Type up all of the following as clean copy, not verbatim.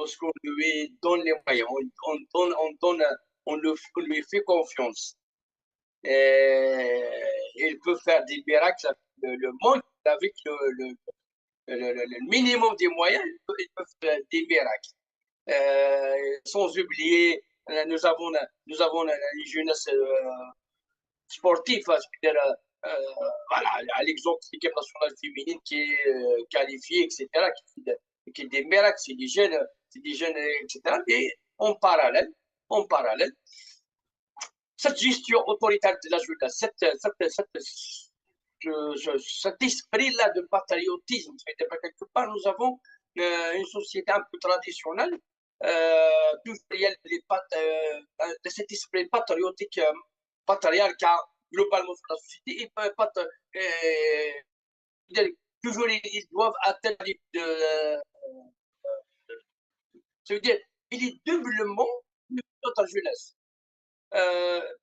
lorsqu'on lui donne les moyens, on lui fait confiance. Il peut faire des miracles. Le monde, avec le minimum des moyens, il peut faire des miracles. Sans oublier, nous avons une jeunesse sportive, hein, c'est-à-dire, voilà, à l'exemple de l'équipe nationale féminine qui est qualifiée, etc., qui est des miracles, c'est des jeunes, etc. Et en parallèle, cette gestion autoritaire de la jeunesse, cet esprit-là de patriotisme, c'est-à-dire quelque part, nous avons une société un peu traditionnelle, de cet esprit patriotique, patriarcal globalement sur la société, toujours ils doivent atteindre ça veut dire il est doublement notre jeunesse,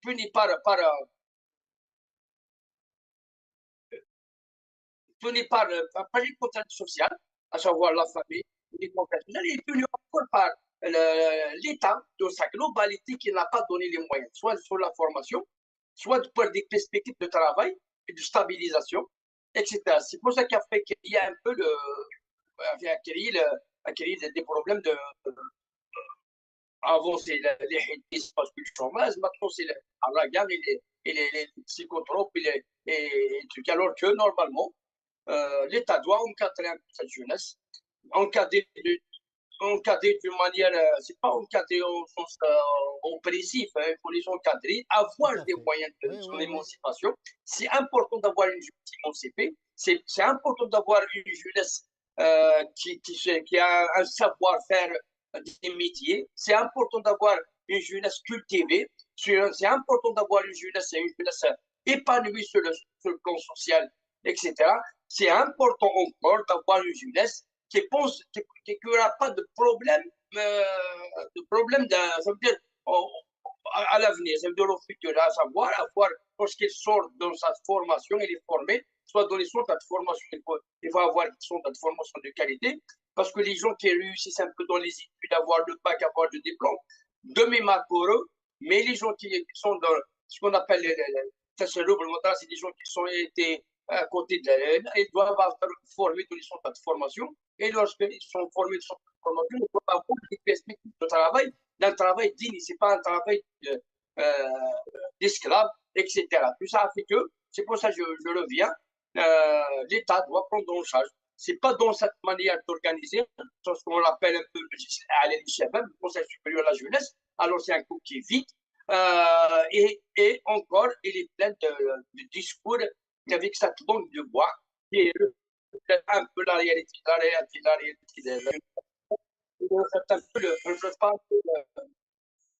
puni par les contraintes sociales, à savoir la famille, les professionnels, et puni encore par l'État dans sa globalité qui n'a pas donné les moyens, soit sur la formation, soit pour des perspectives de travail et de stabilisation, etc. C'est pour ça qu'il a fait qu'il y a un peu créé des problèmes de. Avant, c'est les hédis parce que le chômage, maintenant, c'est la gamme et les psychotropes et trucs. Alors que normalement, l'État doit encadrer un peu cette jeunesse, encadrer d'une manière, c'est pas encadrer au sens oppressif, hein, il faut les encadrer, avoir des moyens de son émancipation. C'est important d'avoir une jeunesse émancipée, c'est important d'avoir une jeunesse qui a un savoir-faire des métiers, c'est important d'avoir une jeunesse cultivée, c'est important d'avoir une jeunesse épanouie sur le plan social, etc. C'est important encore d'avoir une jeunesse qui pense qu'il n'y aura pas de problème, ça veut dire, à l'avenir, ça veut dire au futur, à savoir, lorsqu'il sort de sa formation, il est formé, soit dans les centres de formation, il faut avoir des centres de formation de qualité, parce que les gens qui réussissent un peu dans les études, avoir le bac, avoir le diplôme, demi-marque pour eux, mais les gens qui sont dans ce qu'on appelle c'est des gens qui sont été à côté de la ils doivent être formés dans les centres de formation, et lorsqu'ils sont formés dans les centres de formation, ils doivent avoir des perspectives de travail, d'un travail digne, ce n'est pas un travail d'esclave, etc. Tout ça fait que, c'est pour ça que je reviens, l'État doit prendre en charge. Ce n'est pas dans cette manière d'organiser, ce qu'on appelle un peu le Conseil supérieur de la jeunesse, alors c'est un coup qui est vide, et encore, il est plein de discours avec cette langue de bois qui est un peu la réalité, c'est un peu